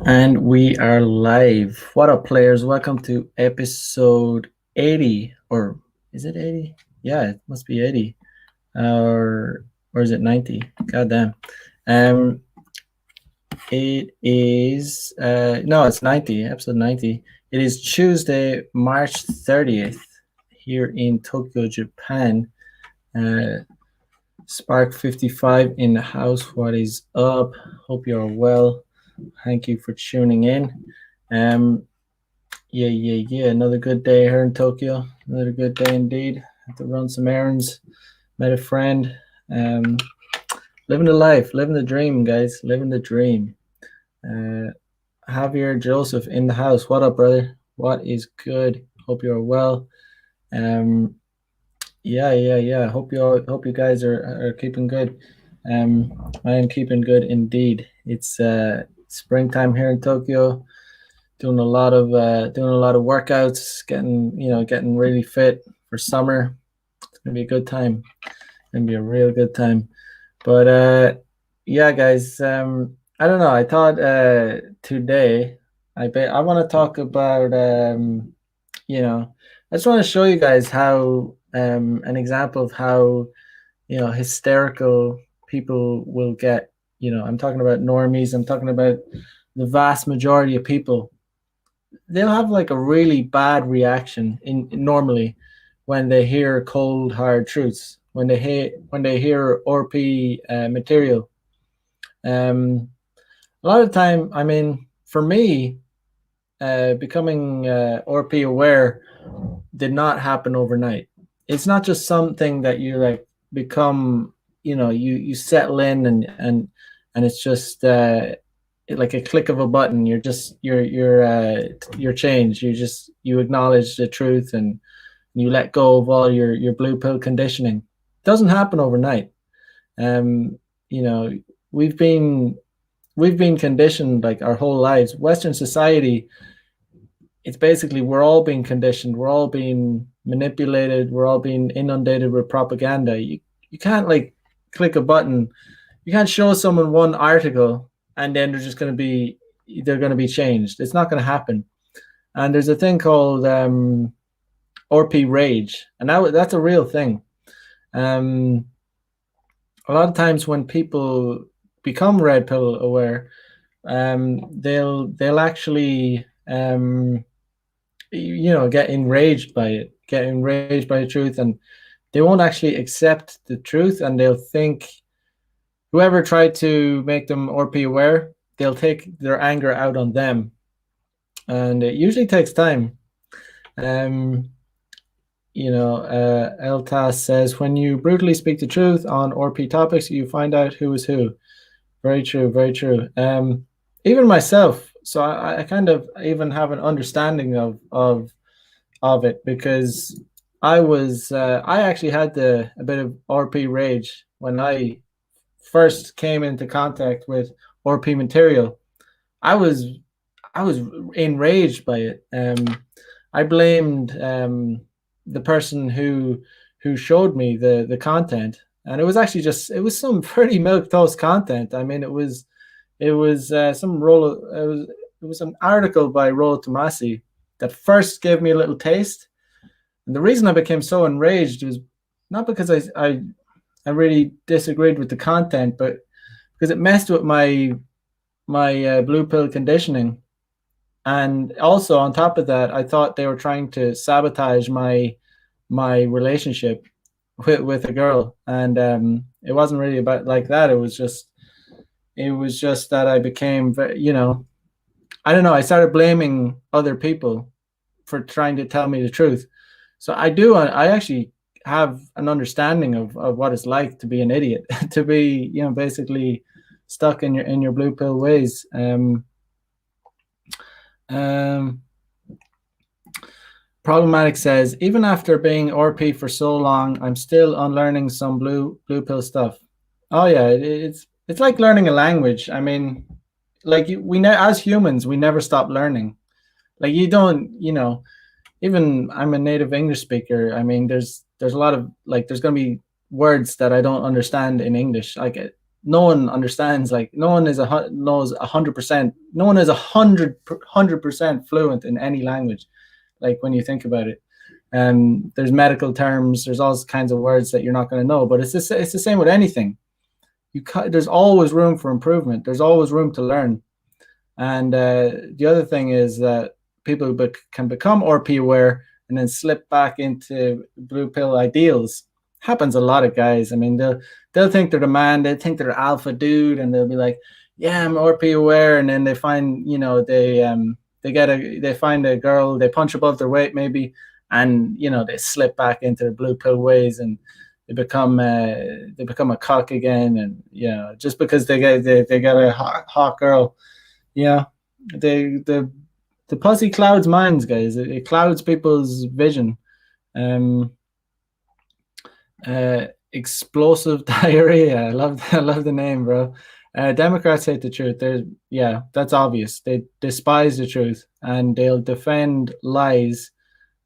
And we are live. What up, players? Welcome to episode 80. Or is it 80? Yeah, it must be 80. Or is it 90? God damn. Um, it is, no, it's 90, episode 90. It is Tuesday, March 30th, here in Tokyo, Japan. Spark 55 in the house. What is up? Hope you're well. Thank you for tuning in. Um, yeah. Another good day here in Tokyo. Another good day indeed. Had to run some errands. Met a friend. Um, living the life, living the dream, guys. Living the dream. Uh, Javier Joseph in the house. What up, brother? What is good? Hope you're well. Um, yeah. Hope you guys are keeping good. I am keeping good indeed. It's springtime here in Tokyo. Doing a lot of workouts, getting really fit for summer. It's gonna be a good time. It's gonna be a real good time. But yeah, guys. I don't know. I thought today I want to talk about I just want to show you guys how an example of how hysterical people will get. I'm talking about normies. I'm talking about the vast majority of people. They'll have like a really bad reaction normally when they hear cold hard truths, when they hear RP material. um a lot of the time, I mean, for me, becoming RP aware did not happen overnight. It's not just something that you like become, you settle in, and it's just like a click of a button. You're changed. You acknowledge the truth, and you let go of all your blue pill conditioning. It doesn't happen overnight. um you know we've been we've been conditioned like our whole lives. Western society, it's basically we're all being conditioned, we're all being manipulated, we're all being inundated with propaganda. You can't like click a button. You can't show someone one article and then they're going to be changed. It's not going to happen. And there's a thing called RP rage, and that's a real thing. um a lot of times when people become red pill aware, they'll actually get enraged by the truth, and they won't actually accept the truth, and they'll think whoever tried to make them RP aware, they'll take their anger out on them, and it usually takes time. um Eltas says, when you brutally speak the truth on RP topics, you find out who is who. Very true, very true. Even myself, so I kind of even have an understanding of it, because I actually had a bit of RP rage when I first came into contact with RP material. I was I was enraged by it. I blamed the person who showed me the content, and it was actually it was some pretty milk toast content. I mean, it was it was an article by Rollo Tomasi that first gave me a little taste. And the reason I became so enraged was not because I really disagreed with the content, but because it messed with my blue pill conditioning. And also on top of that, I thought they were trying to sabotage my relationship with a girl, and it wasn't really about like that. It was just that I became I don't know, I started blaming other people for trying to tell me the truth. So I actually have an understanding of what it's like to be an idiot, to be, basically stuck in your blue pill ways. Um, Problematic says, even after being RP for so long, I'm still unlearning some blue pill stuff. Oh yeah, it's like learning a language. I mean, like as humans, we never stop learning. Like you don't, even I'm a native English speaker. I mean, there's a lot of like there's gonna be words that I don't understand in English. Like no one understands. Like no one knows 100%. No one is 100% fluent in any language. Like when you think about it, there's medical terms, there's all kinds of words that you're not going to know. But it's the same with anything. There's always room for improvement. There's always room to learn. And the other thing is that people can become RP aware and then slip back into blue pill ideals. Happens a lot of guys. I mean, they'll think they're the man. They think they're alpha dude, and they'll be like, "Yeah, I'm RP aware." And then they find, they find a girl, they punch above their weight maybe, and they slip back into their blue pill ways, and they become a cock again, and just because they get a hot girl, yeah, the pussy clouds minds, guys. It clouds people's vision. Um, Explosive diarrhea. I love the name, bro. Democrats hate the truth. Yeah, that's obvious. They despise the truth, and they'll defend lies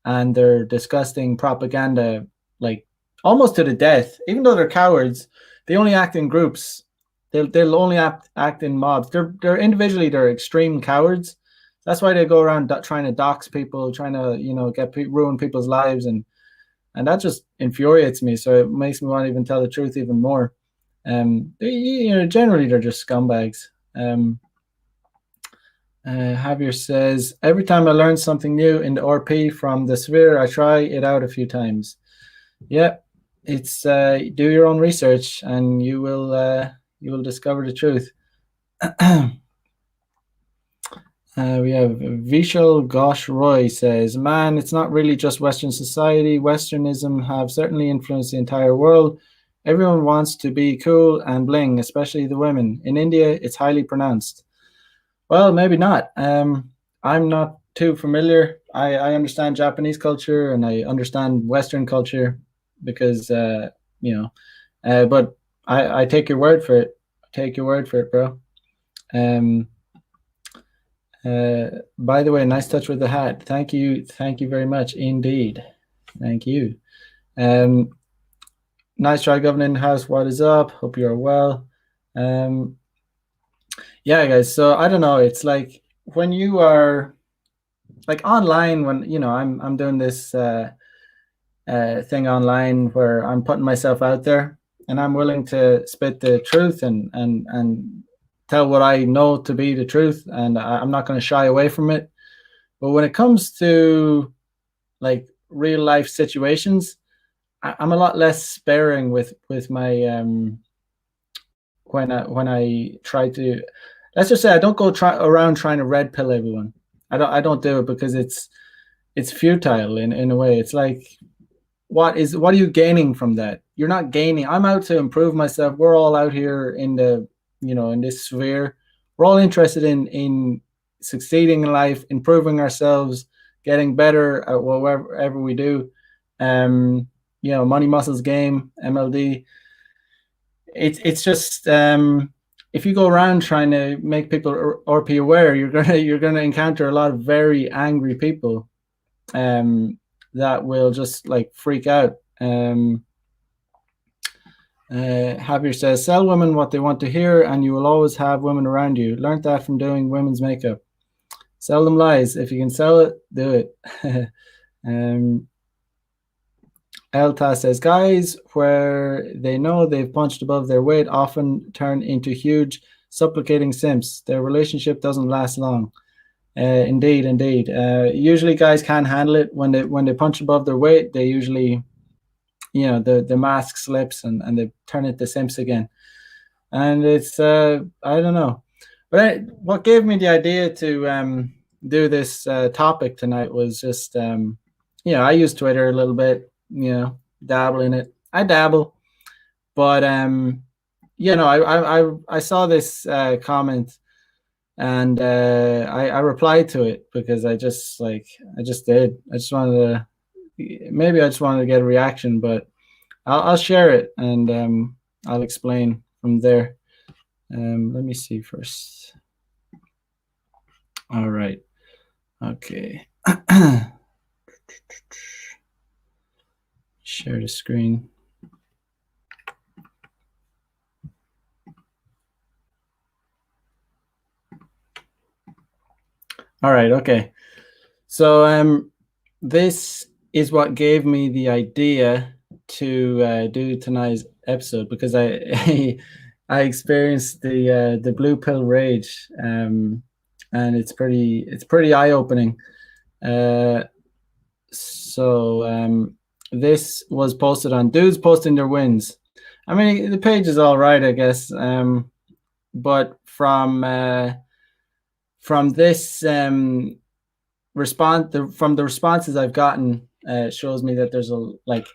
and their disgusting propaganda, like almost to the death. Even though they're cowards, they only act in groups. They'll only act in mobs. They're individually they're extreme cowards. That's why they go around trying to dox people, trying to ruin people's lives, and that just infuriates me. So it makes me want to even tell the truth even more. Generally they're just scumbags. Javier says, every time I learn something new in the RP from the sphere, I try it out a few times. Yeah, it's do your own research, and you will discover the truth. We have Vishal Ghosh Roy says, man, it's not really just Western society. Westernism have certainly influenced the entire world. Everyone wants to be cool and bling, especially the women. In India, it's highly pronounced. Well, maybe not. I'm not too familiar. I understand Japanese culture and I understand Western culture because, but I take your word for it. Take your word for it, bro. By the way, nice touch with the hat. Thank you very much indeed. Thank you. Nice try, Governor in the house. What is up? Hope you're well. Yeah, guys. So I don't know. It's like when you are like online, when I'm doing this thing online where I'm putting myself out there and I'm willing to spit the truth and tell what I know to be the truth, and I'm not going to shy away from it. But when it comes to like real life situations, I'm a lot less sparing with my when I try to, let's just say I don't go around trying to red pill everyone. I don't do it because it's futile in a way. It's like what are you gaining from that? You're not gaining. I'm out to improve myself. We're all out here in the in this sphere. We're all interested in succeeding in life, improving ourselves, getting better at whatever we do. Money muscles game, MLD. It's just if you go around trying to make people RP aware, you're gonna encounter a lot of very angry people that will just like freak out. Javier says, sell women what they want to hear, and you will always have women around you. Learned that from doing women's makeup. Sell them lies. If you can sell it, do it. Elta says, guys where they know they've punched above their weight often turn into huge supplicating simps. Their relationship doesn't last long. Indeed. Usually guys can't handle it when they punch above their weight. They usually, the mask slips and they turn into simps again. And it's I don't know. But what gave me the idea to do this topic tonight was just I use Twitter a little bit, dabble in it. I dabble, but I saw this comment, and I replied to it because I just did. I just wanted to get a reaction, but I'll share it and I'll explain from there. Let me see first. All right. Okay. Share the screen. All right, okay. So this is what gave me the idea to do tonight's episode, because I I experienced the blue pill rage, and it's pretty eye opening. Uh, so this was posted on dudes posting their wins. I mean, the page is all right, I guess, but from this from the responses I've gotten, shows me that there's a like,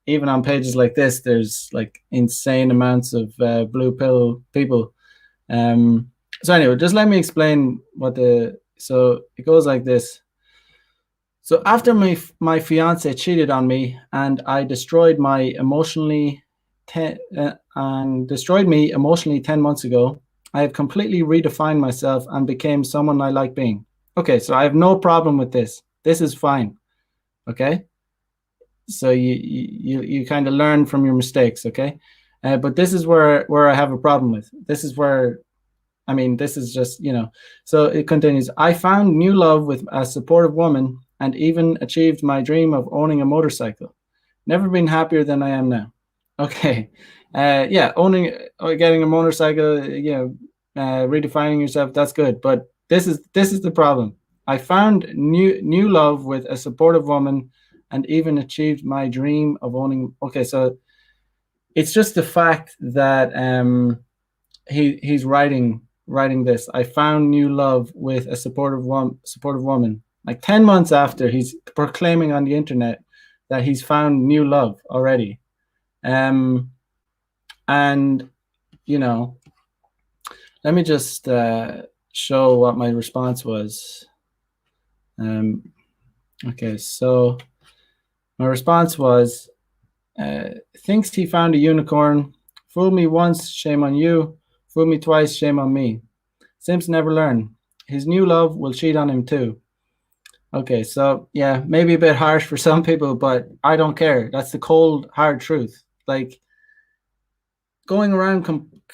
even on pages like this, there's like insane amounts of blue pill people. Um, so anyway, just let me explain what the so it goes like this. So after my fiance cheated on me and I destroyed my emotionally and destroyed me emotionally 10 months ago, I have completely redefined myself and became someone I like being. Okay, so I have no problem with this. This is fine. Okay? So you kind of learn from your mistakes, okay? But this is where I have a problem with. This is where, I mean, this is just, So it continues. I found new love with a supportive woman and even achieved my dream of owning a motorcycle. Never been happier than I am now. Okay. Yeah, getting a motorcycle, redefining yourself, that's good. But this is the problem. I found new love with a supportive woman and even achieved my dream of owning. Okay, so it's just the fact that he's writing this. I found new love with a supportive woman. Like 10 months after he's proclaiming on the internet that he's found new love already. And let me just show what my response was. Okay, so my response was, thinks he found a unicorn. Fool me once, shame on you. Fool me twice, shame on me. Simps never learn. His new love will cheat on him too. Okay, so yeah, maybe a bit harsh for some people, but I don't care. That's the cold, hard truth. Like, going around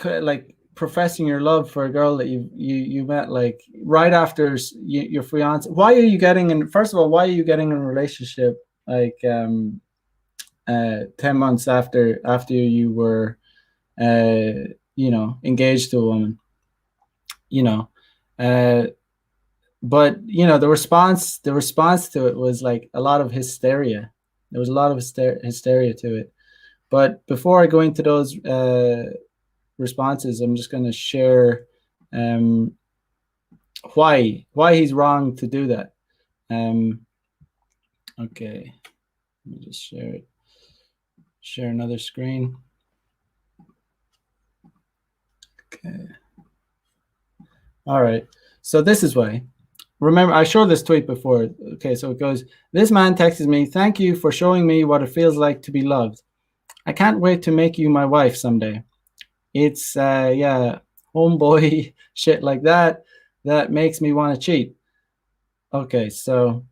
like professing your love for a girl that you met like right after your fiance. Why are you getting in? First of all, why are you getting in a relationship like 10 months after you were engaged to a woman? Uh, but the response to it was like a lot of hysteria. There was a lot of hysteria to it. But before I go into those responses, I'm just going to share why he's wrong to do that. Okay, let me just share another screen. Okay. All right. So this is why. Remember, I showed this tweet before. Okay, so it goes, this man texts me, thank you for showing me what it feels like to be loved. I can't wait to make you my wife someday. It's, homeboy shit like that makes me want to cheat. Okay, so,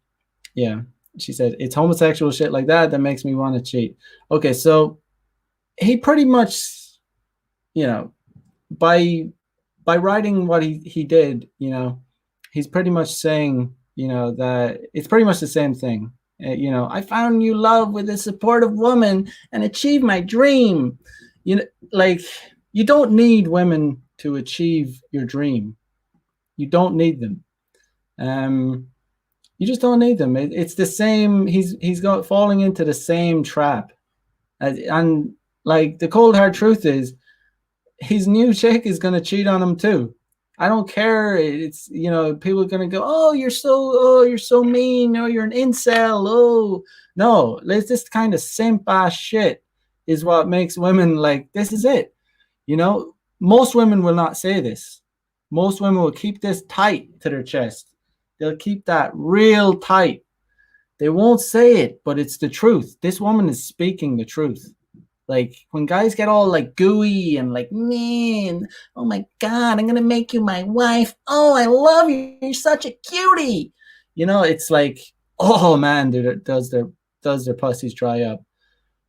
yeah. She said, it's homosexual shit like that makes me want to cheat. Okay, so he pretty much, by writing what he did, he's pretty much saying, that it's pretty much the same thing. I found new love with a supportive woman and achieved my dream. Like, you don't need women to achieve your dream. You don't need them. You just don't need them. It's the same. He's falling into the same trap, and like the cold hard truth is, his new chick is going to cheat on him too. I don't care. It's, people are going to go, oh, you're so mean. Oh, you're an incel. Oh, no, it's this kind of simp ass shit is what makes women like, this is it. Most women will not say this. Most women will keep this tight to their chest. They'll keep that real tight. They won't say it, but it's the truth. This woman is speaking the truth. Like, when guys get all like gooey and like, man, oh my God, I'm gonna make you my wife. Oh, I love you. You're such a cutie. It's like, oh man, dude, does their pussies dry up?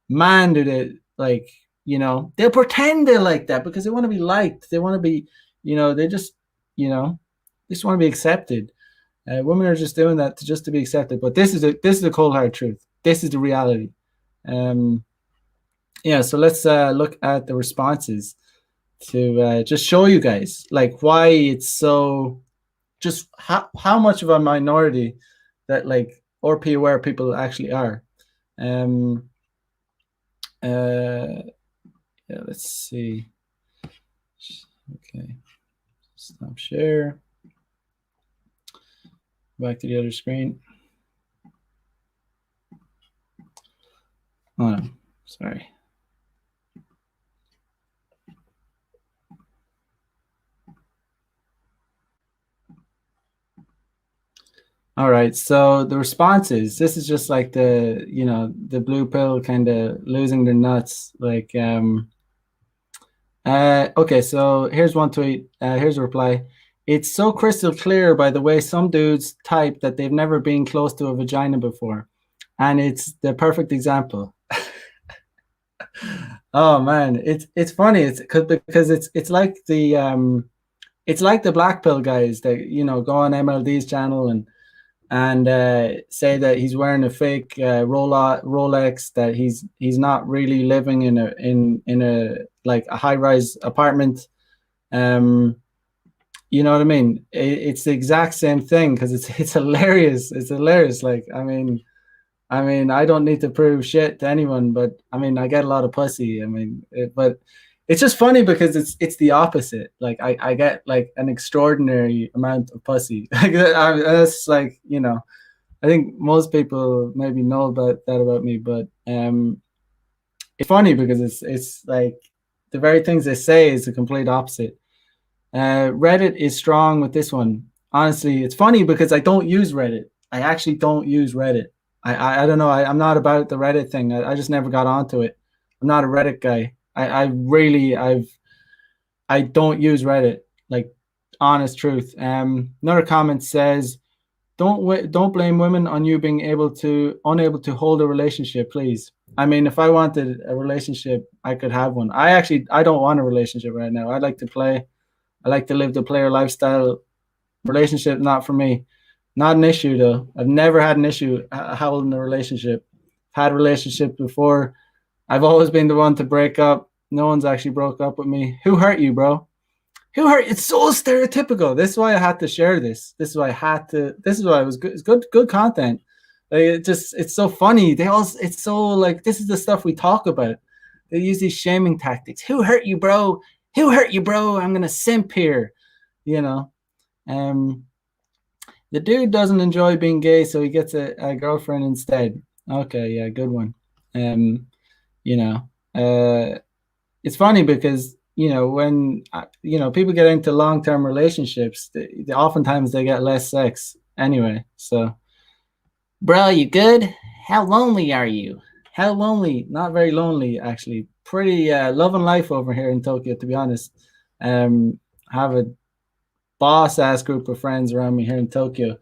Man, dude, it like, they'll pretend they're like that because they want to be liked. They want to be, they just want to be accepted. Women are just doing that just to be accepted. But this is a cold hard truth. This is the reality. Um, yeah. So let's look at the responses to just show you guys like why it's so just how much of a minority that like RP aware people actually are. Um, yeah, let's see. Okay, stop share. Back to the other screen. Oh, no, sorry. All right, so the responses. This is just like the blue pill kind of losing their nuts. Like, okay, so here's one tweet. Here's a reply. It's so crystal clear by the way some dudes type that they've never been close to a vagina before, and it's the perfect example. Oh man, it's funny. It's because it's like the black pill guys that go on MLD's channel and say that he's wearing a fake Rolex, that he's not really living in a like a high rise apartment. You know what I mean? It's the exact same thing because it's hilarious. It's hilarious. Like I mean, I don't need to prove shit to anyone, but I mean, I get a lot of pussy. I mean, but it's just funny because it's the opposite. Like I get like an extraordinary amount of pussy. Like that's like I think most people maybe know about that about me, but it's funny because it's like the very things they say is the complete opposite. Reddit is strong with this one. Honestly, it's funny because I don't use Reddit. I actually don't use Reddit. I don't know. I'm not about the Reddit thing. I just never got onto it. I'm not a Reddit guy. I really I don't use Reddit. Like honest truth. Another comment says, don't blame women on you being unable to hold a relationship, please. I mean, if I wanted a relationship, I could have one. I don't want a relationship right now. I like to play. I like to live the player lifestyle. Relationship, not for me. Not an issue though. I've never had an issue holding a relationship. Had a relationship before. I've always been the one to break up. No one's actually broke up with me. Who hurt you, bro? Who hurt? It's so stereotypical. This is why I had to share this. This is why I had to. This is why it was good. It's good content. Like it's so funny. It's so like this is the stuff we talk about. They use these shaming tactics. Who hurt you, bro? Who hurt you, bro? I'm gonna simp here. You know. Um, the dude doesn't enjoy being gay, so he gets a girlfriend instead. Okay, yeah, good one. You know, it's funny because when people get into long-term relationships, they oftentimes they get less sex anyway. So, bro, you good? How lonely are you? How lonely? Not very lonely, actually. Pretty loving life over here in Tokyo, to be honest. Have a boss ass group of friends around me here in Tokyo.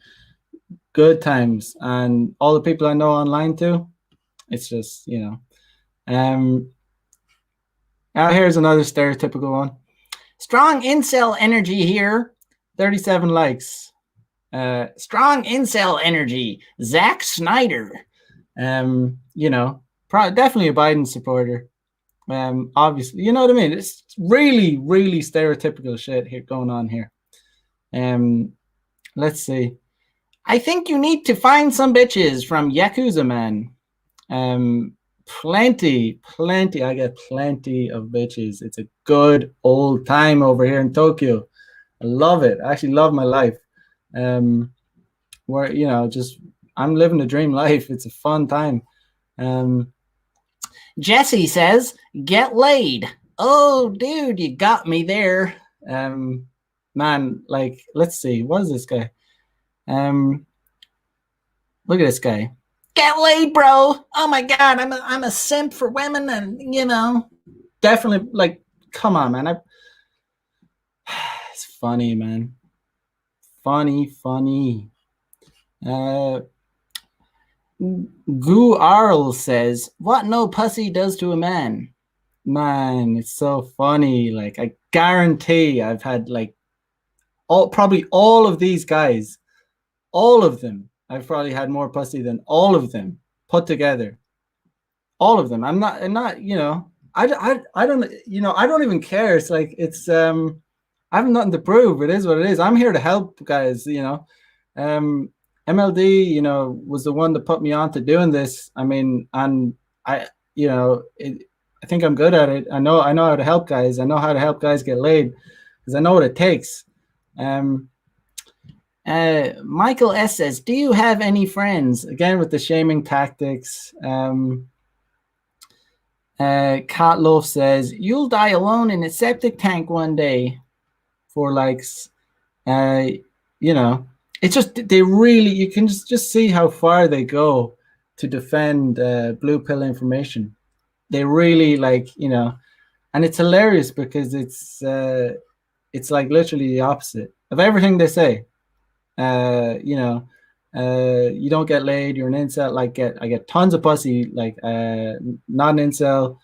Good times, and all the people I know online too. It's just Now here's another stereotypical one. Strong incel energy here. 37 likes. Strong incel energy. Zack Snyder. Definitely a Biden supporter. Obviously, you know what I mean. It's really, really stereotypical shit here going on here. Let's see. I think you need to find some bitches from Yakuza Man. Plenty. I get plenty of bitches. It's a good old time over here in Tokyo. I love it. I actually love my life. Where just I'm living the dream life. It's a fun time. Jesse says, "Get laid." Oh, dude, you got me there. Man, like, let's see. What is this guy? Look at this guy. Get laid, bro. Oh my god, I'm a simp for women, and definitely like, come on, man. It's funny, man. Funny. Goo Arl says, "What no pussy does to a man." Man, it's so funny. Like, I guarantee I've had like probably all of these guys, all of them. I've probably had more pussy than all of them put together. All of them. I'm not, I don't, I don't even care. It's like, I have nothing to prove. It is what it is. I'm here to help guys, um, MLD, was the one that put me on to doing this. I mean, and I, I think I'm good at it. I know how to help guys. I know how to help guys get laid because I know what it takes. Michael S says, do you have any friends? Again, with the shaming tactics. Cat Loaf says, you'll die alone in a septic tank one day. 4 likes. It's just, they really, you can just see how far they go to defend blue pill information. They really and it's hilarious because it's like literally the opposite of everything they say. You don't get laid, you're an incel. Like I get tons of pussy, like not an incel.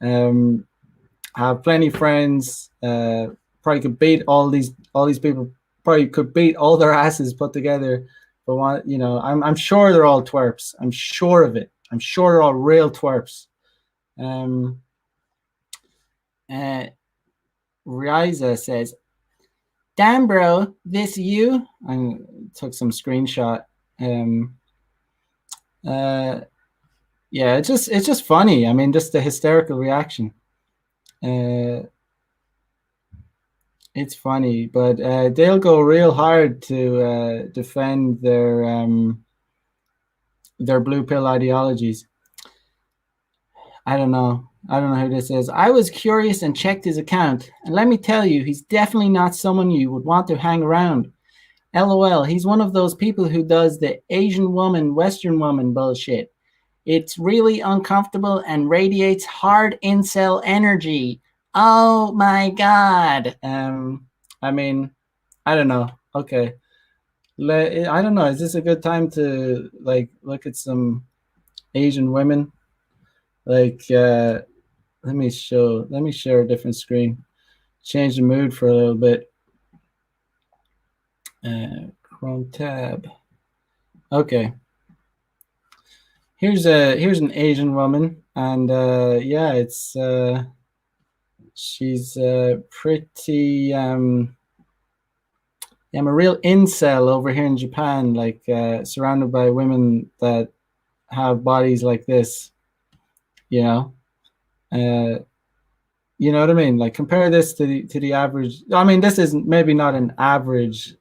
Have plenty of friends. Probably could beat all these people. Probably could beat all their asses put together. But I'm sure they're all twerps. I'm sure of it. I'm sure they're all real twerps. Riza says, damn bro, this you? I took some screenshot. Yeah, it's just funny. I mean, just the hysterical reaction. It's funny, but they'll go real hard to defend their blue pill ideologies. I don't know who this is. I was curious and checked his account, and let me tell you, he's definitely not someone you would want to hang around. LOL, he's one of those people who does the Asian woman, Western woman bullshit. It's really uncomfortable and radiates hard incel energy. Oh my God. I mean, I don't know. Okay. I don't know. Is this a good time to look at some Asian women? Let me share a different screen. Change the mood for a little bit. Chrome tab. Okay. Here's an Asian woman, and yeah, it's she's pretty. I'm a real incel over here in Japan, surrounded by women that have bodies like this. You know what I mean? Like, compare this to the average. I mean, this is maybe not an average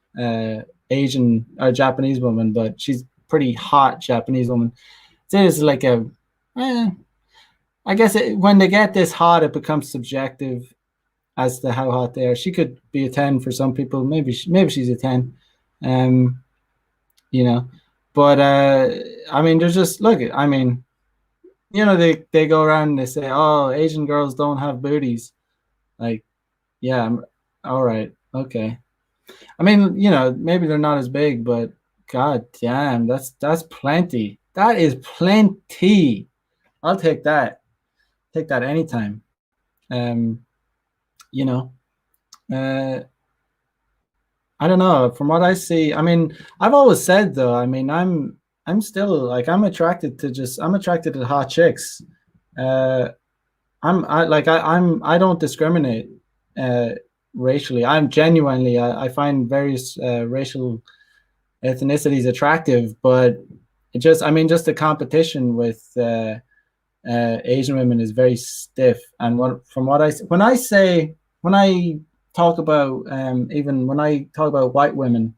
Asian or Japanese woman, but she's pretty hot Japanese woman. It is like I guess when they get this hot, it becomes subjective as to how hot they are. She could be a 10 for some people. Maybe she's a 10. But I mean, there's just look. I mean, they go around and they say, "Oh, Asian girls don't have booties." Like, yeah, all right, okay. I mean, maybe they're not as big, but god damn, that's plenty. That is plenty. I'll take that. Take that anytime. I don't know. From what I see, I mean, I've always said though, I mean, I'm still I'm attracted to hot chicks. I don't discriminate racially. I'm genuinely, I find various racial ethnicities attractive, but just the competition with Asian women is very stiff. And when I talk about even when I talk about white women,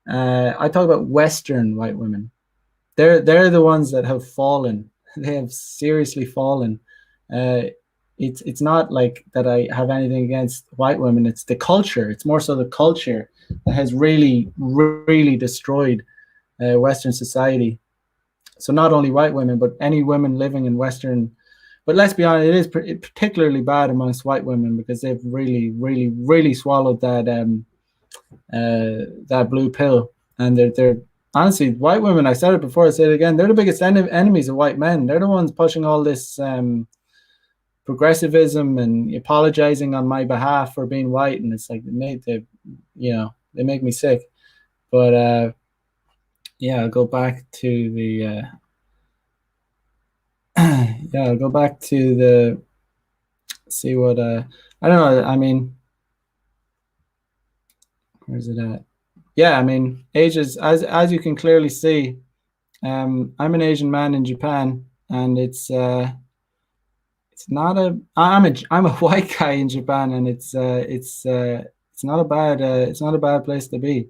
I talk about Western white women. They're the ones that have fallen. They have seriously fallen. It's not like that I have anything against white women. It's the culture. It's more so the culture that has really, really destroyed Western society. So not only white women, but any women living in Western. But let's be honest, it is particularly bad amongst white women because they've really, really, really swallowed that that blue pill, and they're honestly, white women. I said it before. I say it again. They're the biggest enemies of white men. They're the ones pushing all this progressivism and apologizing on my behalf for being white, and it's like they make me sick. But Yeah, I'll go back to the yeah, I'll go back to the see what I don't know. I mean, where's it at? Yeah, I mean, Asia's as you can clearly see. I'm an Asian man in Japan, and it's not a I'm a white guy in Japan, and it's not a bad it's not a bad place to be.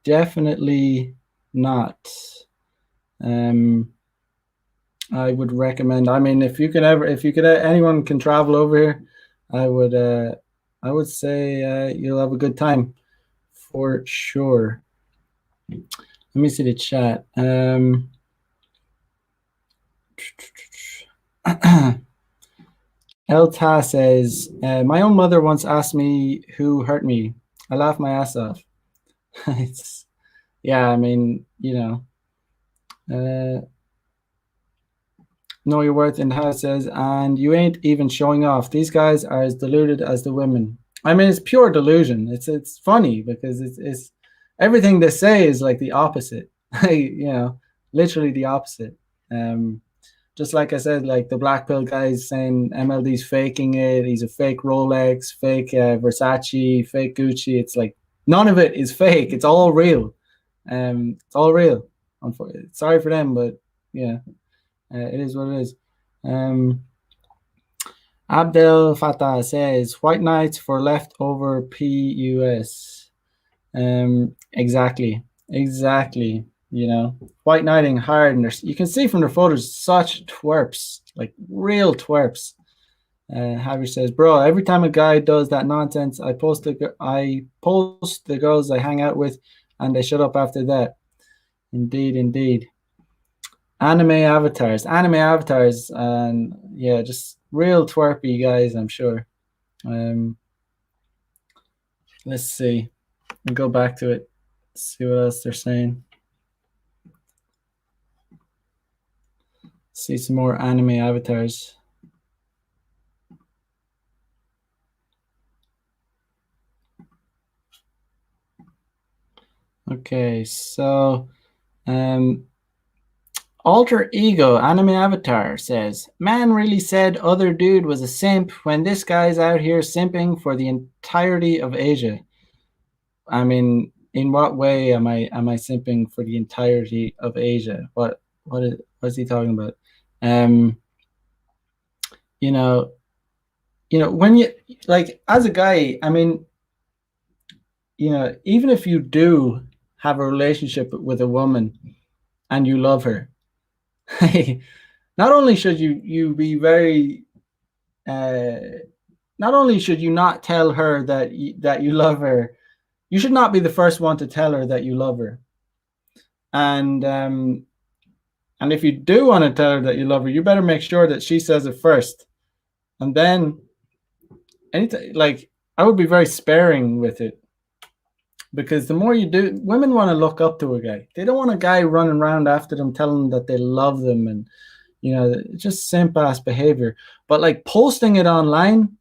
Definitely not. Um, I would recommend. I mean, if you could, anyone can travel over here, I would, I would say you'll have a good time for sure. Let me see the chat. Elta says, my own mother once asked me who hurt me. I laughed my ass off. It's yeah. I mean, uh, know your worth in the house says, and you ain't even showing off. These guys are as deluded as the women. I mean, it's pure delusion. It's funny because it's everything they say is like the opposite. Literally the opposite. Um, just like I said, like the black pill guys saying MLD's faking it. He's a fake Rolex, fake Versace, fake Gucci. It's like none of it is fake. It's all real. It's all real. Sorry for them, but yeah. It is what it is. Um, Abdel Fattah says white knights for leftover PUS. Exactly, exactly. White knighting hard, and you can see from the photos such twerps, like real twerps. Javier says, "Bro, every time a guy does that nonsense, I post the girls I hang out with, and they shut up after that." Indeed, indeed. Anime avatars, and yeah, just real twerpy guys, I'm sure. Um, let's see. We'll go back to it. See what else they're saying. See some more anime avatars. Okay, so Alter Ego Anime Avatar says, man really said other dude was a simp when this guy's out here simping for the entirety of Asia. I mean, in what way am I simping for the entirety of Asia? What's he talking about? Um, you know, when you like as a guy, I mean, even if you do have a relationship with a woman and you love her, not only should you be very not only should you not tell her that you love her, you should not be the first one to tell her that you love her. And if you do want to tell her that you love her, you better make sure that she says it first. And then anything like I would be very sparing with it. Because the more you do, women want to look up to a guy. They don't want a guy running around after them telling them that they love them and just simp ass behavior. But like posting it online,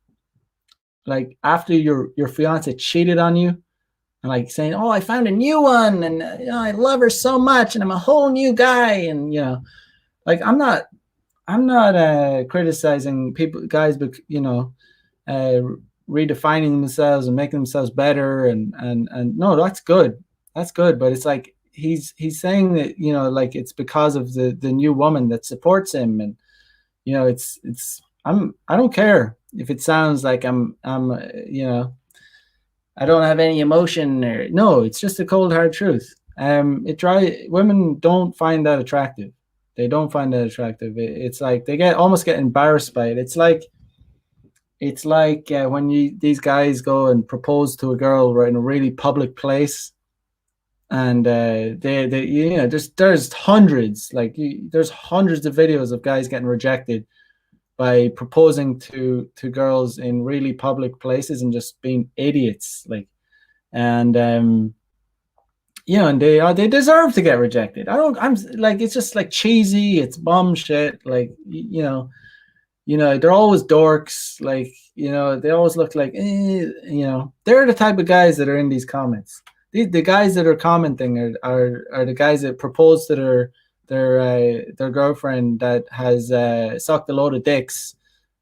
like after your fiance cheated on you, and like saying, "Oh, I found a new one, and I love her so much, and I'm a whole new guy," and like I'm not criticizing people, guys, but uh, redefining themselves and making themselves better, and no, that's good. But it's like he's saying that like it's because of the new woman that supports him, and it's I don't care if it sounds like I'm I don't have any emotion, or no, it's just a cold hard truth. Women don't find that attractive. They don't find that attractive. It's like they almost get embarrassed by it. It's like when these guys go and propose to a girl right in a really public place, and they there's hundreds there's hundreds of videos of guys getting rejected by proposing to girls in really public places and just being idiots, and and they deserve to get rejected. I'm like, it's just like cheesy, it's bum shit, they're always dorks, they always look like they're the type of guys that are in these comments. the guys that are commenting are the guys that propose to their girlfriend that has sucked a load of dicks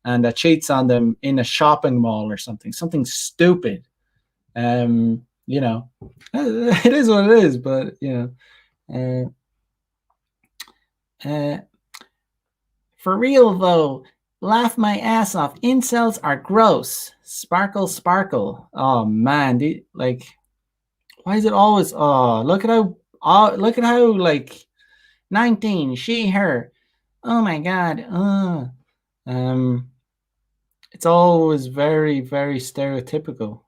and that cheats on them in a shopping mall or something stupid. You know, it is what it is, but you know, uh, for real though, laugh my ass off. Incels are gross. Sparkle, sparkle. Oh man, like, why is it always? Oh, look at how like 19, she, her. Oh my god. Um, it's always very, very stereotypical.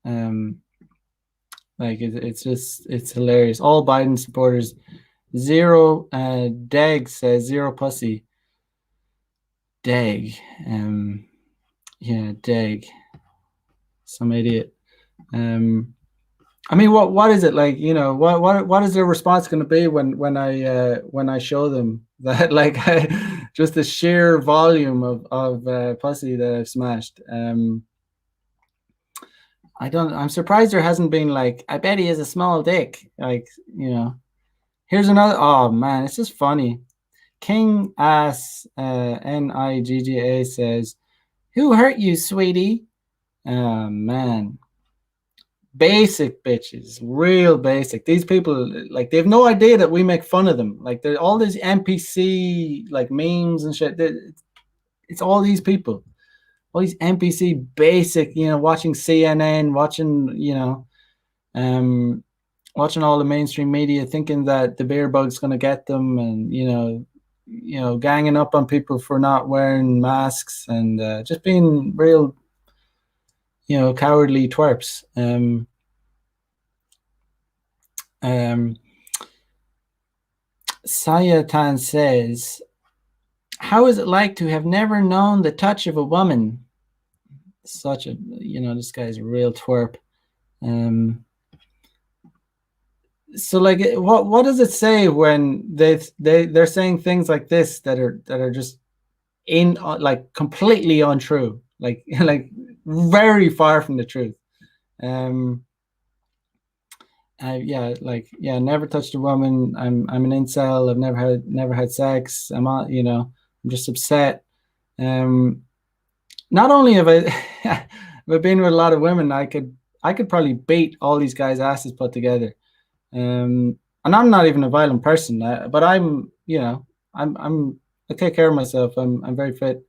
Um, like it's just it's hilarious. All Biden supporters. Zero. Deg says zero pussy. Deg. Yeah, Deg. Some idiot. I mean, what is it like? You know, what is their response going to be when I show them that like just the sheer volume of pussy that I've smashed? I don't. I'm surprised there hasn't been like, I bet he has a small dick. Like, you know, here's another. Oh man, it's just funny. King Ass Nigga says, "Who hurt you, sweetie?" Oh man, basic bitches, real basic. These people, like, they have no idea that we make fun of them. Like, they're all these NPC like memes and shit. It's all these people, all these NPC basic. You know, watching CNN, watching watching all the mainstream media, thinking that the beer bug's going to get them, and ganging up on people for not wearing masks and just being real, cowardly twerps. Sayatan says, "How is it like to have never known the touch of a woman?" Such a, this guy's a real twerp. So like, what does it say when they're saying things like this that are just in like completely untrue, like like very far from the truth? Never touched a woman. I'm an incel. I've never had sex. I'm just upset. Not only have I have I been with a lot of women, I could probably beat all these guys' asses put together. And I'm not even a violent person, but I take care of myself. I'm very fit.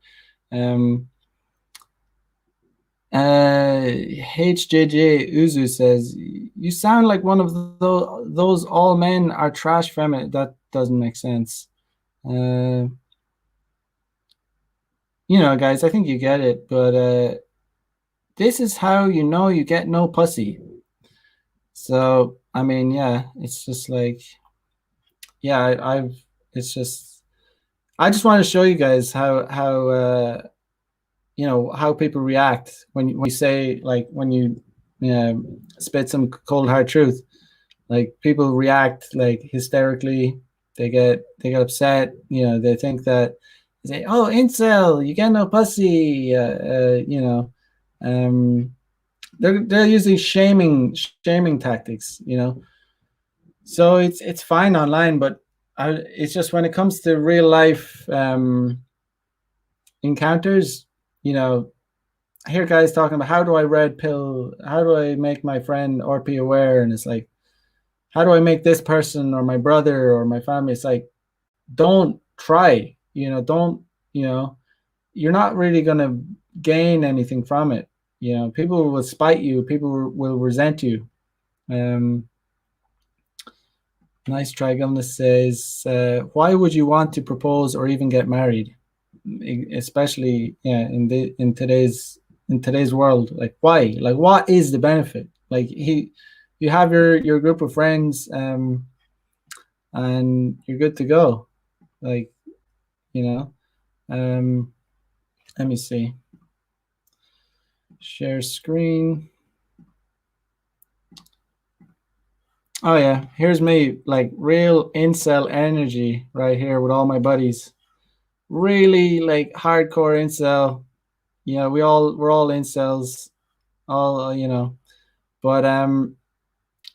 HJJ Uzu says, "You sound like one of those all men are trash feminine." That doesn't make sense. Guys, I think you get it, but this is how you know you get no pussy. So, I mean, yeah, it's just like, yeah, it's just, I just want to show you guys how how people react when you say, like, when you spit some cold hard truth. Like, people react like hysterically. They get upset. They think that, they say, "Oh, incel, you get no pussy." They're using shaming tactics. So it's fine online, but it's just when it comes to real life encounters. I hear guys talking about, how do I red pill? How do I make my friend RP aware? And it's like, how do I make this person or my brother or my family? It's like, don't try. Don't. You're not really gonna gain anything from it. People will spite you. People will resent you. Nice try. Gumness says, "Why would you want to propose or even get married, especially in today's world? Like, why? Like, what is the benefit? Like, you have your group of friends, and you're good to go. Like, let me see. Share screen. Oh yeah, here's me, like, real incel energy right here with all my buddies. Really, like, hardcore incel. We're all incels, all but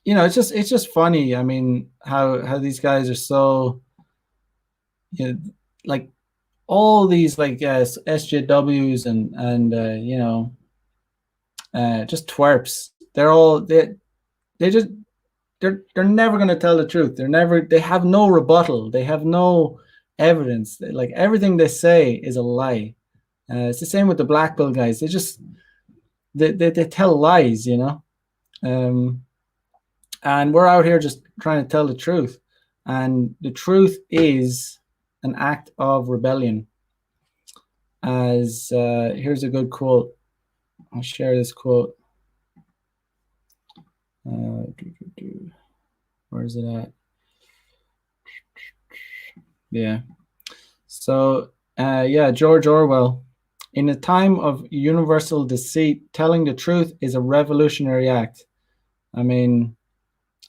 it's just funny. I mean, how these guys are so, you know, like all these like SJWs and just twerps. They just they're never going to tell the truth. They have no rebuttal. They have no evidence. Like everything they say is a lie. It's the same with the black pill guys. They tell lies. Um, and we're out here just trying to tell the truth. And the truth is an act of rebellion. As here's a good quote. I'll share this quote. Where is it at? Yeah. So, yeah, George Orwell. In a time of universal deceit, telling the truth is a revolutionary act. I mean,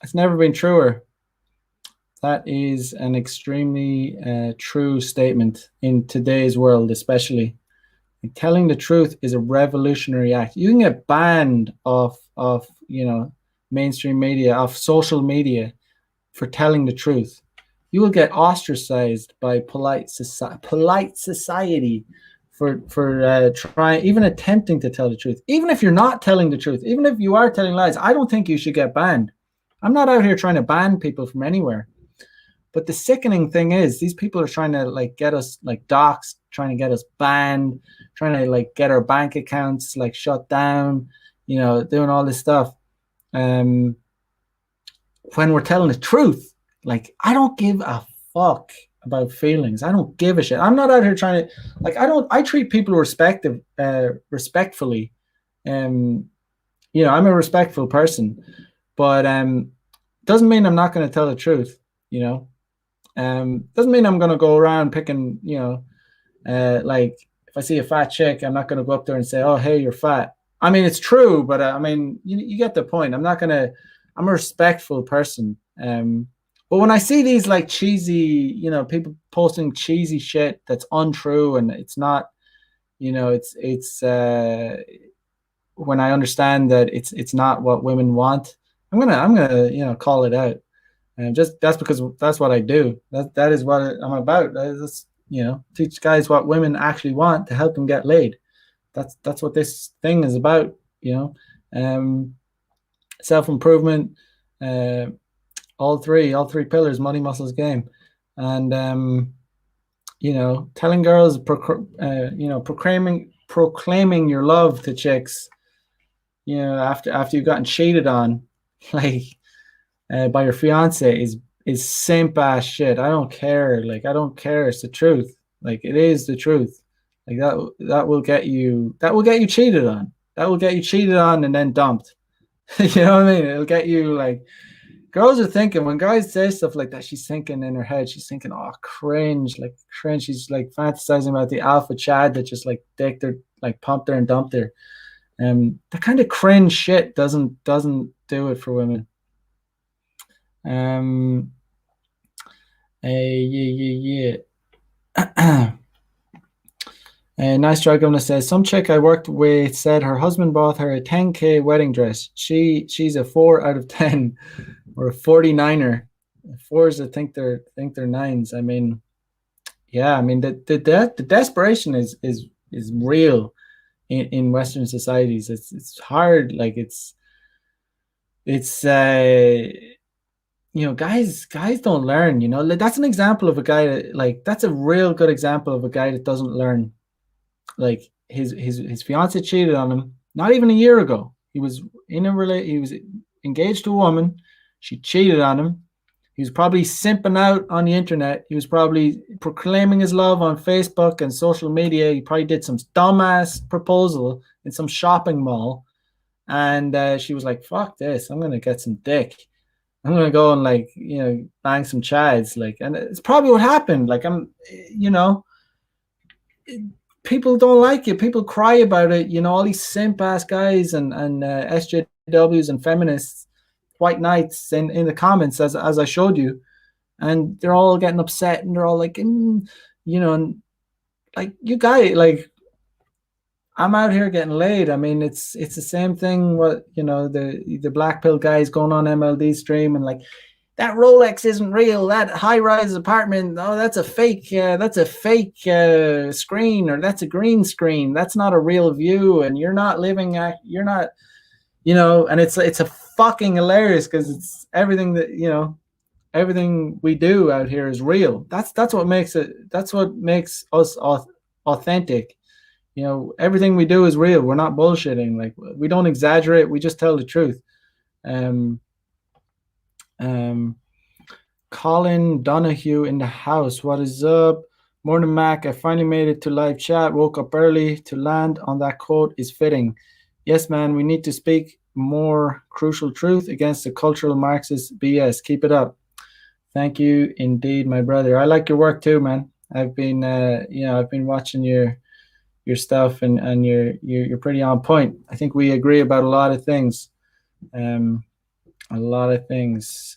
it's never been truer. That is an extremely true statement in today's world, especially. And telling the truth is a revolutionary act. You can get banned of mainstream media, of social media, for telling the truth. You will get ostracized by polite society for trying, even attempting to tell the truth. Even if you're not telling the truth, even if you are telling lies, I don't think you should get banned. I'm not out here trying to ban people from anywhere. But the sickening thing is, these people are trying to like get us like doxxed, trying to get us banned, trying to like get our bank accounts like shut down, doing all this stuff. When we're telling the truth, like I don't give a fuck about feelings. I don't give a shit. I'm not out here trying to like. I treat people respectfully. I'm a respectful person, but doesn't mean I'm not going to tell the truth. Doesn't mean I'm going to go around picking, like if I see a fat chick, I'm not going to go up there and say, "Oh, hey, you're fat." I mean, it's true, but I mean, you get the point. I'm a respectful person. But when I see these like cheesy, people posting cheesy shit that's untrue and it's not, it's when I understand that it's not what women want, I'm gonna call it out. And just that's because that's what I do. That is what I'm about. That's teach guys what women actually want to help them get laid. That's what this thing is about. Self improvement, all three pillars, money, muscles, game, and telling girls, proclaiming your love to chicks, after you've gotten cheated on, like by your fiance is simp ass shit. I don't care. Like I don't care. It's the truth. Like it is the truth. Like that will get you cheated on. That will get you cheated on and then dumped. You know what I mean? It'll get you like girls are thinking when guys say stuff like that, she's thinking in her head, she's thinking, oh cringe, like cringe. She's like fantasizing about the alpha Chad that just like dicked her, like pumped her and dumped her. The kind of cringe shit doesn't do it for women. Yeah. Nice try, Governor says some chick I worked with said her husband bought her a 10K wedding dress. She's a 4 out of 10 or a 49er. Fours that think they're nines. I mean, yeah, I mean the desperation is real in Western societies. It's hard, like it's guys don't learn. That's an example of a guy that, like, that's a real good example of a guy that doesn't learn. Like his fiance cheated on him not even a year ago. He was he was engaged to a woman. She cheated on him. He was probably simping out on the internet. He was probably proclaiming his love on Facebook and social media. He probably did some dumbass proposal in some shopping mall. And she was like, fuck this. I'm going to get some dick. I'm going to go and like, bang some chads. Like, and it's probably what happened. Like, people don't like it. People cry about it. All these simp ass guys and SJWs and feminists, white knights in the comments, as I showed you, and they're all getting upset and they're all like, and like you guys, like I'm out here getting laid. I mean, it's the same thing. What the black pill guys going on MLD stream and like that Rolex isn't real. That high rise apartment, oh, that's a fake. That's a fake screen, or that's a green screen. That's not a real view, and you're not living. You're not. And it's a fucking hilarious because it's everything that everything we do out here is real. That's what makes it. That's what makes us authentic. Everything we do is real. We're not bullshitting. Like we don't exaggerate. We just tell the truth. Um, um, Colin Donahue in the house. What is up? Morning, Mac. I finally made it to live chat. Woke up early to land on that quote is fitting. Yes, man. We need to speak more crucial truth against the cultural Marxist BS. Keep it up. Thank you indeed, my brother. I like your work too, man. I've been, I've been watching your stuff, and you're pretty on point. I think we agree about a lot of things. A lot of things.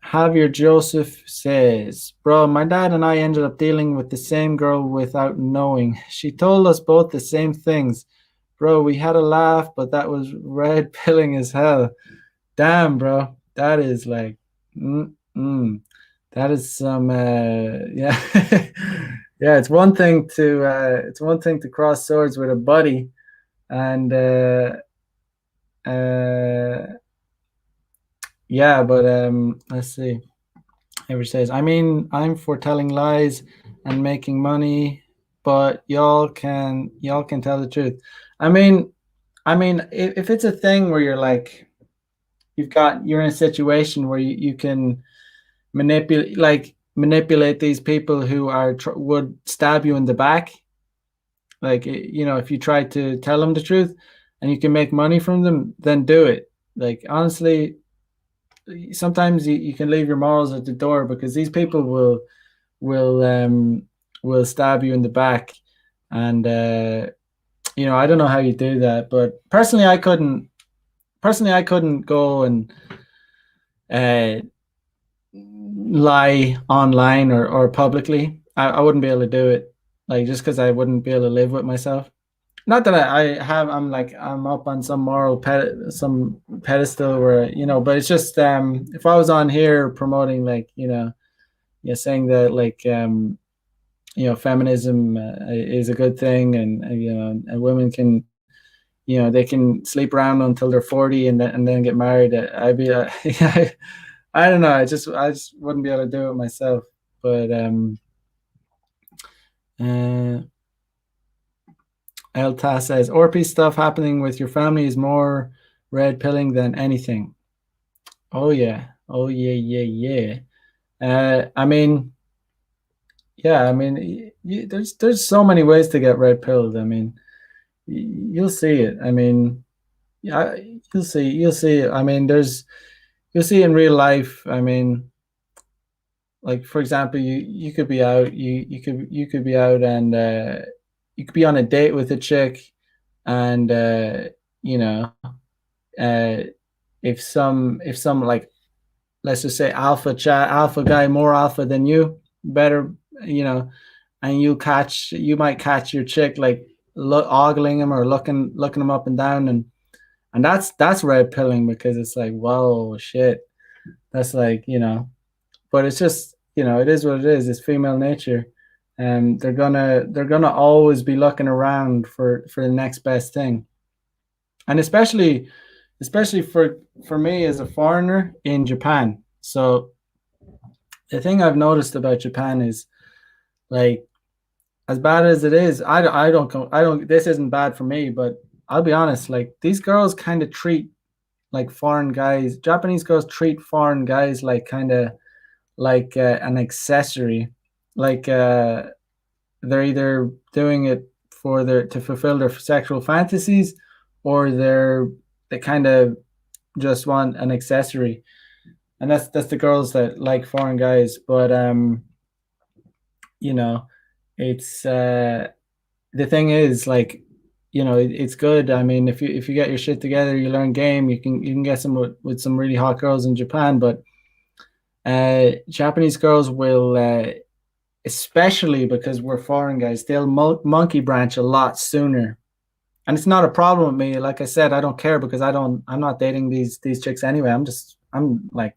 Javier Joseph says, bro, my dad and I ended up dealing with the same girl without knowing. She told us both the same things. Bro, we had a laugh, but that was red pilling as hell. Damn, bro. That is like, that is some, yeah. Yeah, it's one thing to cross swords with a buddy, and yeah, but let's see. Ever says, I mean, I'm for telling lies and making money, but y'all can tell the truth. I mean, if it's a thing where you're like, you're in a situation where you can manipulate these people who would stab you in the back, like if you try to tell them the truth and you can make money from them, then do it. Like honestly, sometimes you can leave your morals at the door, because these people will stab you in the back. And I don't know how you do that, but personally I couldn't go and uh, lie online or publicly. I wouldn't be able to do it, like just because I wouldn't be able to live with myself. Not that I'm up on some some pedestal where, but it's just if I was on here promoting, like, saying that, like, feminism is a good thing, and and women can, they can sleep around until they're 40 and then get married. I'd be I don't know. I just wouldn't be able to do it myself. But uh, Elta says, Orpy stuff happening with your family is more red pilling than anything. Oh yeah. Oh yeah, yeah, yeah. I mean, yeah. I mean, there's so many ways to get red pilled. I mean, you'll see it. I mean, yeah, you'll see it. I mean, you'll see in real life. I mean, like for example, you could be out, you could be out, and you could be on a date with a chick, and you know uh if some like, let's just say, alpha guy, more alpha than you, better, you know and you might catch your chick, like, ogling him or looking him up and down, and that's red pilling, because it's like, whoa, shit. That's like, but it's just, it is what it is. It's female nature, and they're gonna always be looking around for the next best thing. And especially for me as a foreigner in Japan. So the thing I've noticed about Japan is, like, as bad as it is, I don't, this isn't bad for me, but I'll be honest, like, these girls kind of treat, like, foreign guys, Japanese girls treat foreign guys like, kind of like an accessory. Like, they're either doing it to fulfill their sexual fantasies, or they kind of just want an accessory. And that's the girls that like foreign guys. But you know it's the thing is, like, it's good. I mean, if you get your shit together, you learn game, you can get some with some really hot girls in Japan. But Japanese girls will especially because we're foreign guys, they'll monkey branch a lot sooner. And it's not a problem with me. Like I said, I don't care because I'm not dating these chicks anyway. I'm like,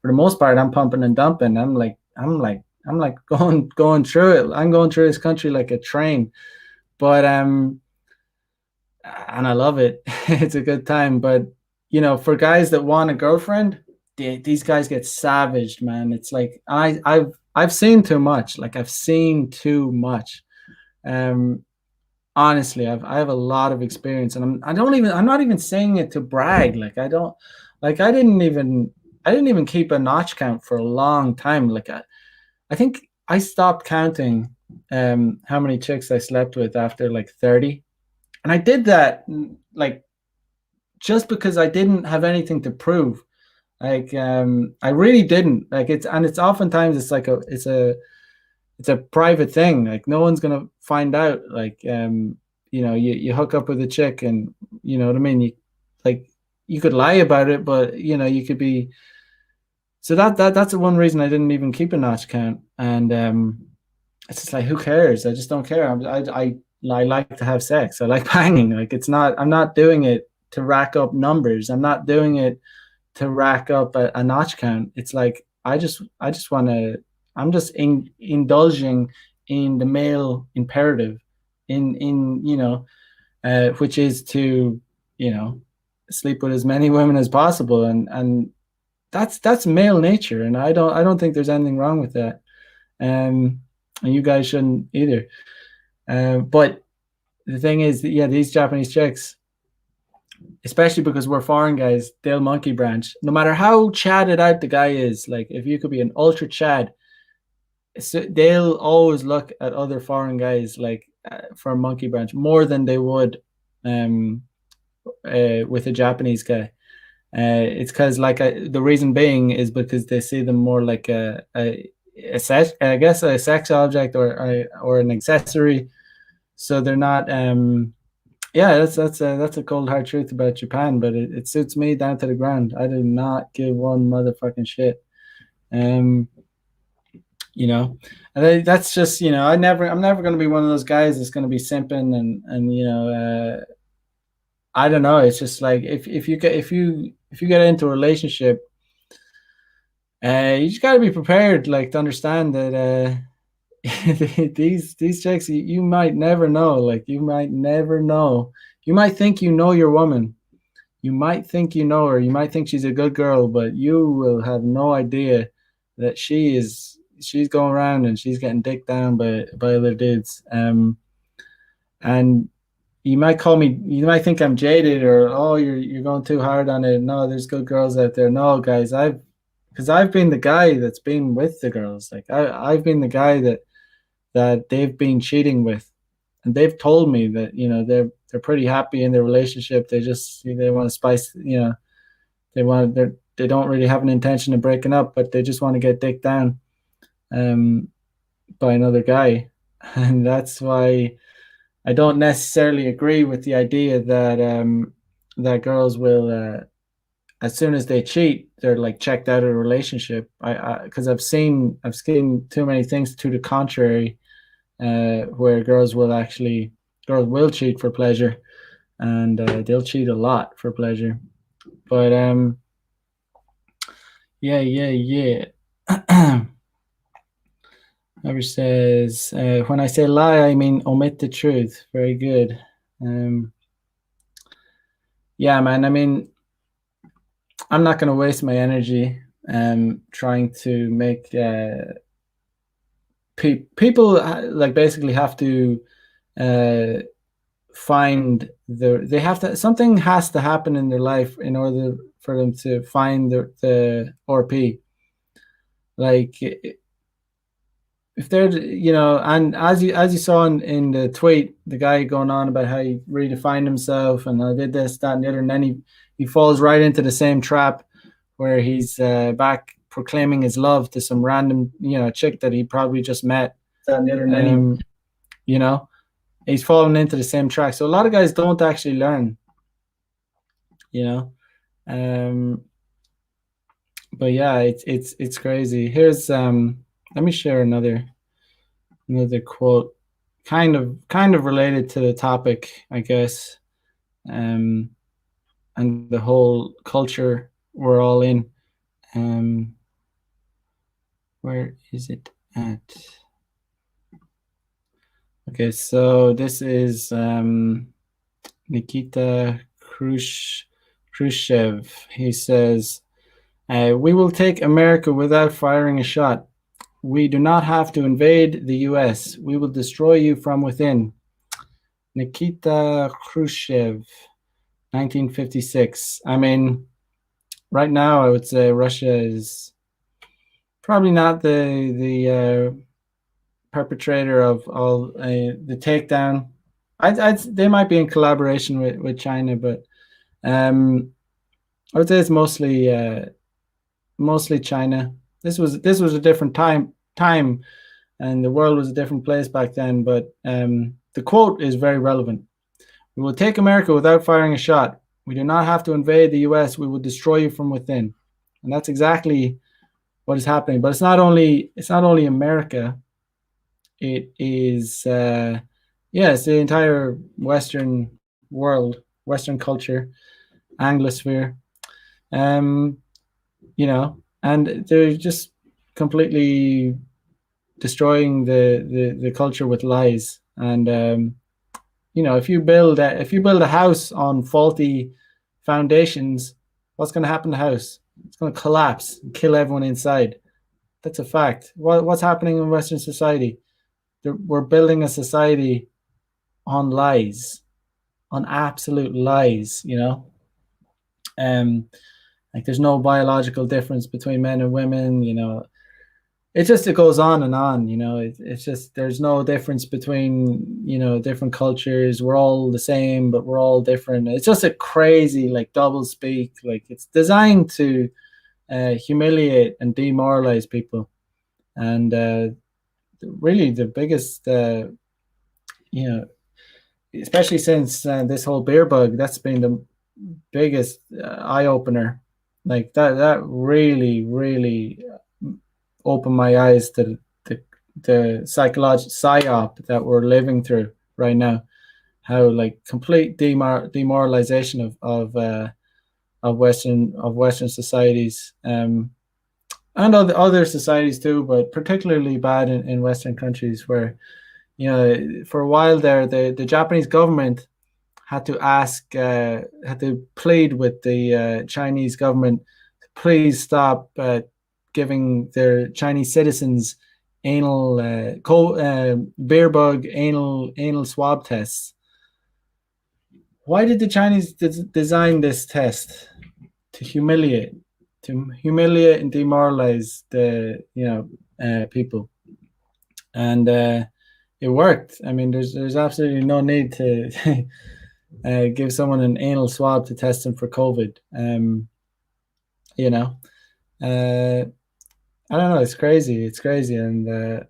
for the most part, I'm pumping and dumping. I'm like going through it. I'm going through this country like a train. But and I love it. It's a good time. But for guys that want a girlfriend, these guys get savaged, man. It's like I've seen too much. Like I've seen too much. Um, honestly, I have a lot of experience, and I'm not even saying it to brag. Like I don't, like I didn't even keep a notch count for a long time. Like I think I stopped counting how many chicks I slept with after like 30. And I did that like just because I didn't have anything to prove. Like I really didn't. Like it's oftentimes it's like it's a private thing. Like no one's gonna find out. Like you hook up with a chick and you know what I mean. Like you could lie about it, but you could be. So that's the one reason I didn't even keep a notch count. And it's just like who cares? I just don't care. I like to have sex. I like banging. Like it's not. I'm not doing it to rack up numbers. I'm not doing it to rack up a notch count. It's like I just want to. I'm just indulging in the male imperative, in which is to you know sleep with as many women as possible, and that's male nature, and I don't think there's anything wrong with that. And you guys shouldn't either. But the thing is, that, yeah, these Japanese chicks, especially because we're foreign guys, they'll monkey branch. No matter how chatted out the guy is, like if you could be an ultra chad, so they'll always look at other foreign guys like for a monkey branch more than they would um, with a Japanese guy. It's because the reason being is because they see them more like a sex, I guess a sex object or an accessory. So they're not. Yeah, that's a cold hard truth about Japan, but it suits me down to the ground. I do not give one motherfucking shit. Um, you know, and that's just I'm never going to be one of those guys that's going to be simping and I don't know. It's just like if you get into a relationship, you just got to be prepared, like to understand that these chicks you might never know. Like you might never know. You might think you know your woman. You might think you know her. You might think she's a good girl, but you will have no idea that she's going around and she's getting dicked down by other dudes. And you might think I'm jaded or oh you're going too hard on it. No, there's good girls out there. No, guys, because I've been the guy that's been with the girls. Like I've been the guy that they've been cheating with, and they've told me that they're pretty happy in their relationship. They want to spice. They don't really have an intention of breaking up, but they just want to get dicked down um, by another guy, and that's why I don't necessarily agree with the idea that girls will as soon as they cheat, they're like checked out of a relationship. I because I've seen too many things to the contrary, where girls will cheat for pleasure, and they'll cheat a lot for pleasure. But yeah, yeah, yeah. Whoever says, when I say lie, I mean omit the truth. Very good. Um, yeah, man. I mean, I'm not going to waste my energy trying to make people like basically have to uh, they have to something has to happen in their life in order for them to find the RP. Like if they're and as you saw in the tweet, the guy going on about how he redefined himself and I did this, that, and the other, and then he falls right into the same trap where he's back proclaiming his love to some random chick that he probably just met, that, and the other, and then you know he's falling into the same track. So a lot of guys don't actually learn, you know. Um, but yeah, it's crazy. Here's let me share another. Another quote, kind of related to the topic, I guess, um, and the whole culture we're all in. Um, where is it at? Okay, so this is Nikita Khrushchev. He says, "We will take America without firing a shot. We do not have to invade the US. We will destroy you from within." Nikita Khrushchev, 1956. I mean, right now, I would say Russia is probably not the perpetrator of all the takedown. They might be in collaboration with China, but um, I would say it's mostly China. This was a different time, and the world was a different place back then. But the quote is very relevant. "We will take America without firing a shot. We do not have to invade the US. We will destroy you from within." And that's exactly what is happening. But it's not only America. It is yeah, it's the entire Western world, Western culture, Anglosphere. Um, and they're just completely destroying the culture with lies. And if you build a house on faulty foundations, what's going to happen to the house? It's going to collapse and kill everyone inside. That's a fact. What's happening in Western society? We're building a society on lies, on absolute lies. Um, like there's no biological difference between men and women. It goes on and on. It's just there's no difference between different cultures. We're all the same, but we're all different. It's just a crazy like double speak. Like it's designed to humiliate and demoralize people. And really, the biggest, you know, especially since this whole beer bug, that's been the biggest eye opener. Like that really, really opened my eyes to the psychological psyop that we're living through right now. How like complete demoralization of Western societies, and other societies too, but particularly bad in Western countries where for a while there the Japanese government had to plead with the Chinese government to please stop giving their Chinese citizens anal beer bug anal swab tests. Why did the Chinese design this test? To humiliate and demoralize the people, and it worked. I mean, there's absolutely no need to give someone an anal swab to test them for COVID. You know, uh, I don't know. It's crazy. It's crazy, and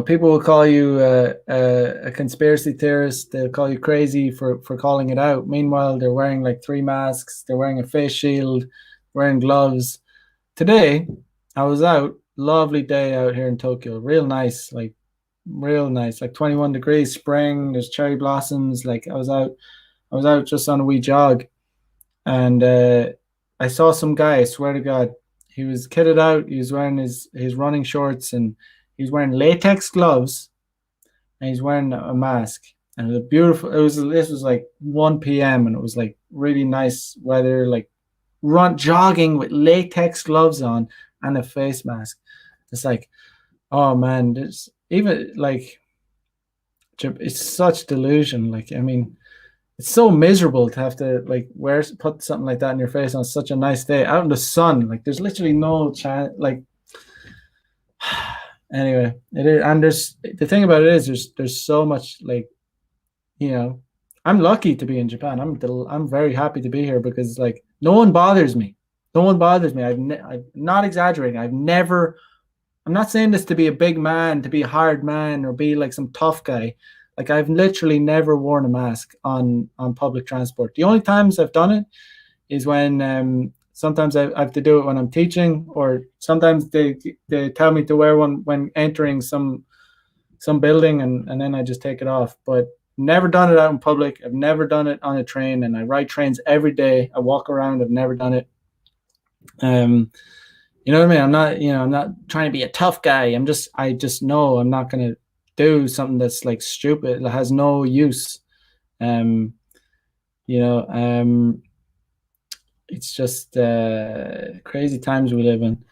people will call you a conspiracy theorist. They'll call you crazy for calling it out. Meanwhile, they're wearing like 3 masks. They're wearing a face shield, wearing gloves. Today, I was out. Lovely day out here in Tokyo. Real nice, like 21 degrees, spring. There's cherry blossoms. Like I was out just on a wee jog, and I saw some guy. I swear to God, he was kitted out. He was wearing his running shorts, and he's wearing latex gloves, and he's wearing a mask. And it was beautiful. This was like 1 p.m. and it was like really nice weather. Like jogging with latex gloves on and a face mask. It's like, oh man, there's even like it's such delusion. Like I mean, it's so miserable to have to like put something like that in your face on such a nice day out in the sun. Like there's literally no chance. Like anyway, it is, and there's the thing about it is there's so much like I'm lucky to be in Japan. I'm very happy to be here because like no one bothers me. No one bothers me. I'm not exaggerating. I'm not saying this to be a big man, to be a hard man, or be like some tough guy. Like I've literally never worn a mask on public transport. The only times I've done it is when sometimes I have to do it when I'm teaching, or sometimes they tell me to wear one when entering some some building, and then I just take it off. But never done it out in public. I've never done it on a train, and I ride trains every day. I walk around. I've never done it. You know what I mean? I'm not trying to be a tough guy. I just know I'm not gonna do something that's like stupid. That has no use. Um, you know, it's just crazy times we live in.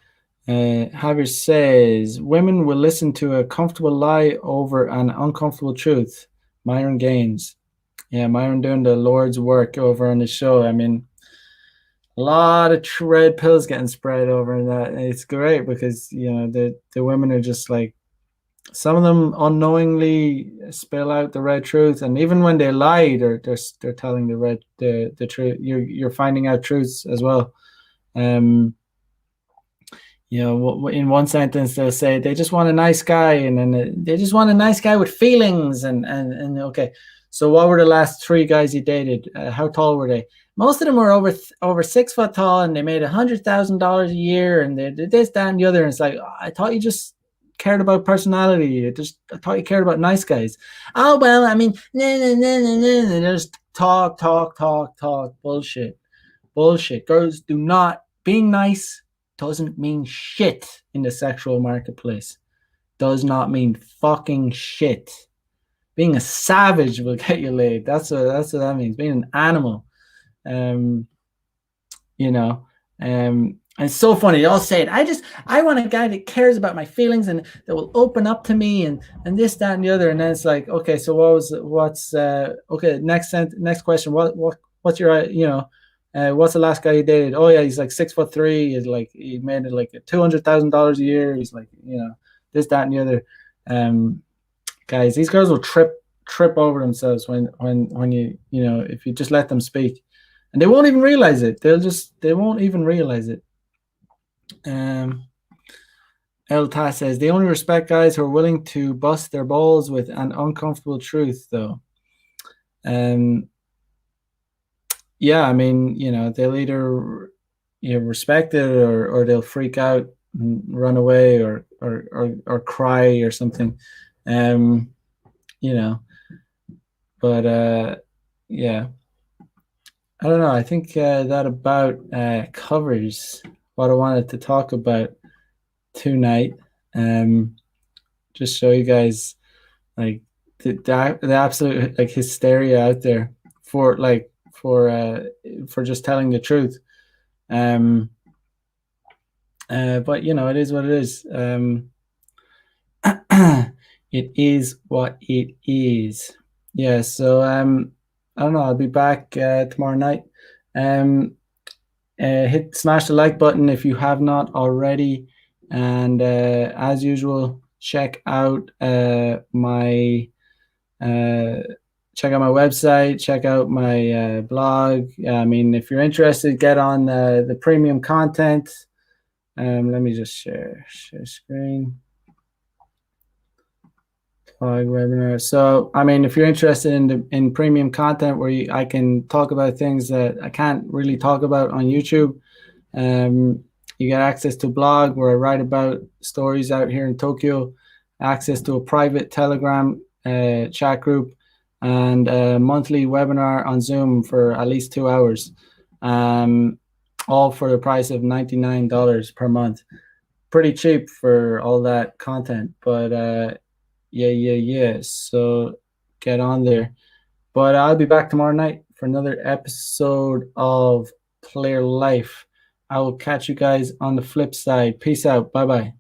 Javier says women will listen to a comfortable lie over an uncomfortable truth. Myron Gaines. Yeah, Myron doing the Lord's work over on the show. I mean, a lot of red pills getting spread over in that. And it's great because the women are just like, some of them unknowingly spill out the red truth, and even when they lie, they're telling the truth. You're finding out truths as well. In one sentence they'll say they just want a nice guy, and then they just want a nice guy with feelings, and okay. So what were the last 3 guys you dated? How tall were they? Most of them were over 6 foot tall, and they made $100,000 a year, and they did this, that, and the other. And it's like, I thought you just cared about personality. I thought you cared about nice guys. Oh well, I mean, nah. Just talk, bullshit. Girls do not, being nice doesn't mean shit in the sexual marketplace. Does not mean fucking shit. Being a savage will get you laid. That's what that means. Being an animal. And it's so funny. They all say it. I want a guy that cares about my feelings and that will open up to me and this, that, and the other. And then it's like, okay, so okay, next question. What's your, what's the last guy you dated? Oh yeah, he's like 6'3". He's like, he made it like $200,000 a year. He's like, this, that, and the other. Guys, these girls will trip over themselves when you if you just let them speak, and they won't even realize it. They won't even realize it. El Ta says they only respect guys who are willing to bust their balls with an uncomfortable truth, though. Yeah, I mean, they'll either respect it or they'll freak out and run away or cry or something. But yeah, I don't know. I think that about covers what I wanted to talk about tonight. Just show you guys like the absolute like hysteria out there for just telling the truth. But it is what it is. It is what it is. Yeah. So I don't know. I'll be back tomorrow night. Smash the like button if you have not already, and as usual, check out my website, check out my blog. I mean, if you're interested, get on the premium content. Let me just share screen. Blog webinar. So, I mean, if you're interested in premium content where I can talk about things that I can't really talk about on YouTube, you get access to a blog where I write about stories out here in Tokyo, access to a private Telegram chat group, and a monthly webinar on Zoom for at least 2 hours, all for the price of $99 per month. Pretty cheap for all that content, but yeah. So get on there. But I'll be back tomorrow night for another episode of Player Life. I will catch you guys on the flip side. Peace out. Bye-bye.